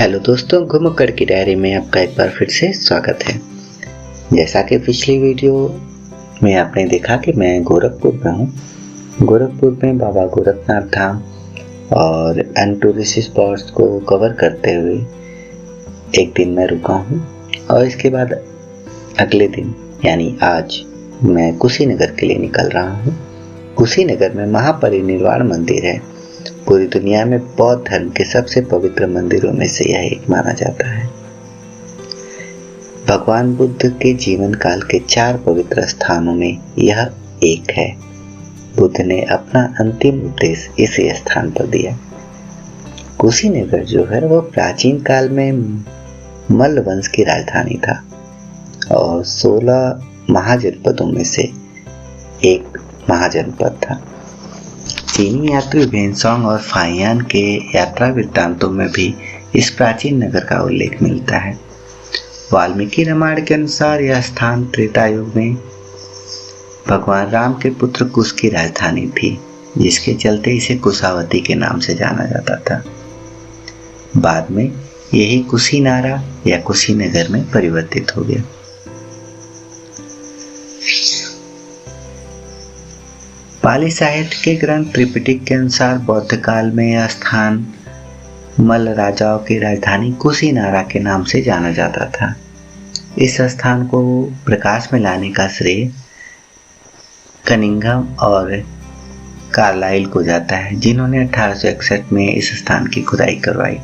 Hello दोस्तों, घुमक्कड़ की diary में आपका एक बार फिर से स्वागत है। जैसा कि पिछली वीडियो में आपने देखा कि मैं गोरखपुर में हूँ। गोरखपुर में बाबा गोरखनाथ धाम और अन्य टूरिस्ट स्पॉट्स को कवर करते हुए एक दिन मैं रुका हूँ और इसके बाद अगले दिन यानी आज मैं कुशीनगर के लिए निकल रहा हूँ। कुशीनगर में महापरिनिर्वाण मंदिर है। पूरी दुनिया में बौद्ध धर्म के सबसे पवित्र मंदिरों में से यह एक माना जाता है। भगवान बुद्ध के जीवन काल के 4 पवित्र स्थानों में यह एक है। बुद्ध ने अपना अंतिम उपदेश इसी स्थान पर दिया। कुशीनगर जो है वह प्राचीन काल में मल्ल वंश की राजधानी था और 16 महाजनपदों में से एक महाजनपद था। चीनी यात्री वेनसोंग और फाहियान के यात्रा वृत्तांतों में भी इस प्राचीन नगर का उल्लेख मिलता है। वाल्मीकि रामायण के अनुसार यह स्थान त्रेता युग में भगवान राम के पुत्र कुश की राजधानी थी, जिसके चलते इसे कुशावती के नाम से जाना जाता था। बाद में यही कुशीनारा या कुशीनगर में परिवर्तित हो गया। पाली साहित्य के ग्रंथ त्रिपिटक के अनुसार बौद्ध काल में यह स्थान मल्ल राजाओं की राजधानी कुशीनारा के नाम से जाना जाता था। इस स्थान को प्रकाश में लाने का श्रेय कनिंघम और कार्लाइल को जाता है, जिन्होंने 1861 में इस स्थान की खुदाई करवाई।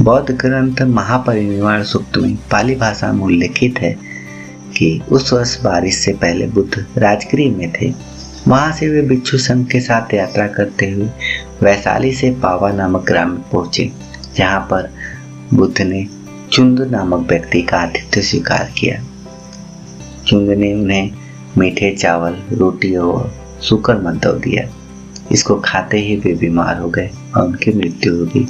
बौद्ध ग्रंथ महापरिनिर्वाण सूक्त में पाली भाषा में उल्लेखित है कि उस वर्ष बारिश से पहले बुद्ध राजगृह में थे। वहां से वे भिक्षु संघ के साथ यात्रा करते हुए वैशाली से पावा नामक ग्राम में पहुंचे, जहां पर बुद्ध ने चुंद नामक व्यक्ति का आतिथ्य स्वीकार किया। चुंद ने उन्हें मीठे चावल, रोटी और सूकर मद्दव दिया। इसको खाते ही वे बीमार हो गए और उनकी मृत्यु हो गई।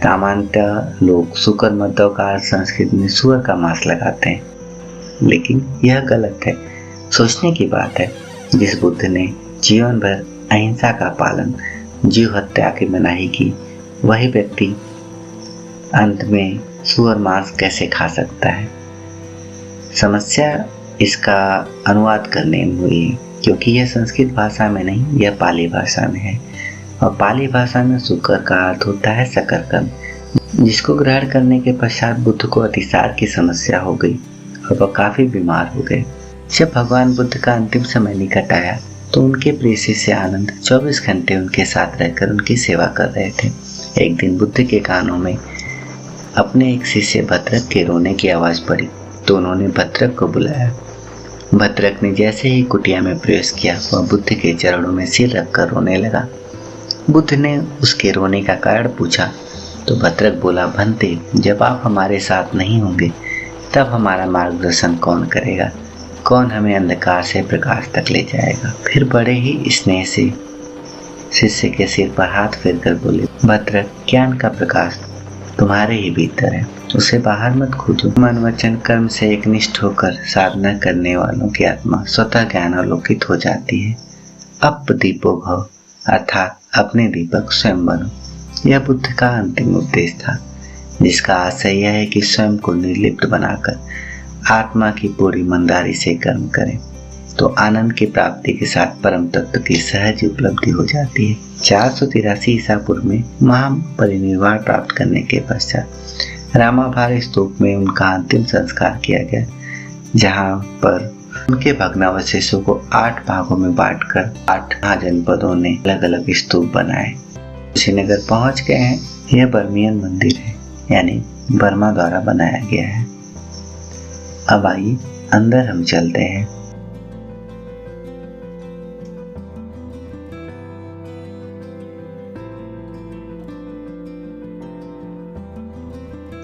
सामान्यतः लोग सूकर मद्दव का संस्कृत में सुअर का मांस लगाते हैं, लेकिन यह गलत है। सोचने की बात है, जिस बुद्ध ने जीवन भर अहिंसा का पालन, जीव हत्या की मनाही की, वही व्यक्ति अंत में सुअर मांस कैसे खा सकता है? समस्या इसका अनुवाद करने में हुई है, क्योंकि यह संस्कृत भाषा में नहीं, यह पाली भाषा में है और पाली भाषा में सुकर का अर्थ होता है शकरकंद, जिसको ग्रहण करने के पश्चात बुद्ध को अतिसार की समस्या हो गई और वह काफी बीमार हो गए। जब भगवान बुद्ध का अंतिम समय निकट आया तो उनके प्रिय शिष्य आनंद 24 घंटे उनके साथ रहकर उनकी सेवा कर रहे थे। एक दिन बुद्ध के कानों में अपने एक शिष्य भद्रक के रोने की आवाज पड़ी तो उन्होंने भद्रक को बुलाया। भद्रक ने जैसे ही कुटिया में प्रवेश किया, वह बुद्ध के चरणों में सिर रखकर रोने लगा। बुद्ध ने उसके रोने का कारण पूछा तो भद्रक बोला, भंते, जब आप हमारे साथ नहीं होंगे तब हमारा मार्गदर्शन कौन करेगा? कौन हमें अंधकार से प्रकाश तक ले जाएगा? फिर बड़े ही स्नेह से शिष्य के सिर पर हाथ फेरकर बोले, भद्रक, ज्ञान का प्रकाश तुम्हारे ही भीतर है, उसे बाहर मत खोजो। मन वचन कर्म से एकनिष्ठ होकर साधना करने वालों की आत्मा स्वतः ज्ञान अवलोकित हो जाती है। अप दीपो भव, अर्थात अपने दीपक स्वयं बनो। यह बुद्ध का अंतिम उपदेश था, जिसका आशय यह है कि स्वयं को निर्लिप्त बनाकर आत्मा की पूरी ईमानदारी से कर्म करें तो आनंद की प्राप्ति के साथ परम तत्व की सहज उपलब्धि हो जाती है। 483 ईसा पूर्व में महापरिनिर्वाण प्राप्त करने के पश्चात रामाभार स्तूप में उनका अंतिम संस्कार किया गया, जहां पर उनके भग्नावशेषों को 8 भागों में बांटकर 8 महाजनपदों ने अलग अलग स्तूप बनाए। कुशीनगर पहुंच गए हैं। यह बर्मियन मंदिर है, यानी बर्मा द्वारा बनाया गया है। अब आइए अंदर हम चलते हैं।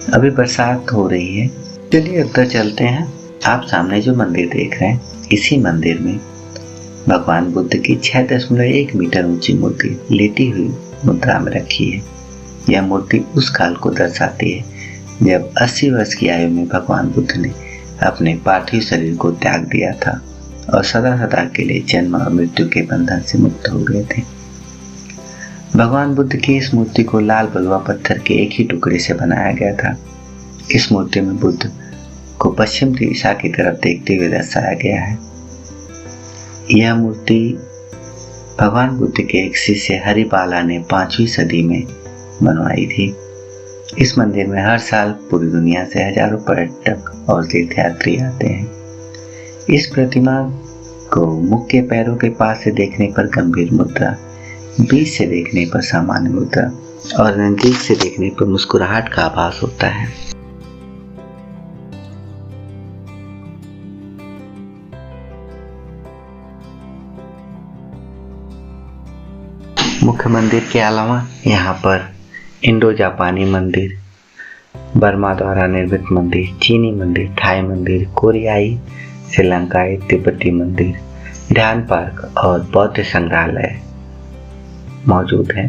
अभी बरसात हो रही है, चलिए अंदर चलते हैं। आप सामने जो मंदिर देख रहे हैं, इसी मंदिर में भगवान बुद्ध की 6.1 मीटर ऊंची मूर्ति लेटी हुई मुद्रा में रखी है। यह मूर्ति उस काल को दर्शाती है जब 80 वर्ष की आयु में भगवान बुद्ध ने अपने पार्थिव शरीर को त्याग दिया था और सदा सदा के लिए जन्म और मृत्यु के बंधन से मुक्त हो गए थे। भगवान बुद्ध की इस मूर्ति को लाल बलुआ पत्थर के एक ही टुकड़े से बनाया गया था। इस मूर्ति में बुद्ध को पश्चिम दिशा की तरफ देखते हुए दर्शाया गया है। यह मूर्ति भगवान बुद्ध के एक शिष्य हरिबाला ने 5वीं सदी में बनवाई थी। इस मंदिर में हर साल पूरी दुनिया से हजारों पर्यटक और तीर्थयात्री आते हैं। इस प्रतिमा को मुख के पैरों के पास से देखने पर गंभीर मुद्रा, बीच से देखने पर सामान्य मुद्रा और नजदीक से देखने पर मुस्कुराहट का आभास होता है। मुख्य मंदिर के अलावा यहाँ पर इंडो जापानी मंदिर, बर्मा द्वारा निर्मित मंदिर, चीनी मंदिर, थाई मंदिर, कोरियाई, श्रीलंकाई, तिब्बती मंदिर, ध्यान पार्क और बौद्ध संग्रहालय मौजूद हैं।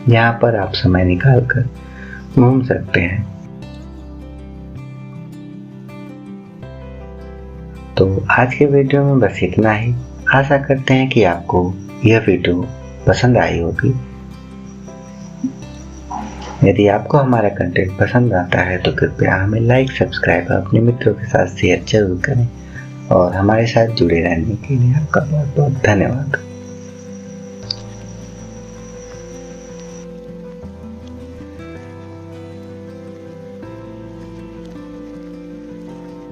यहाँ पर आप समय निकालकर घूम सकते हैं। तो आज के वीडियो में बस इतना ही। आशा करते हैं कि आपको यह वीडियो पसंद आई होगी। यदि आपको हमारा कंटेंट पसंद आता है तो कृपया हमें लाइक, सब्सक्राइब और अपने मित्रों के साथ शेयर जरूर करें और हमारे साथ जुड़े रहने के लिए आपका बहुत बहुत धन्यवाद।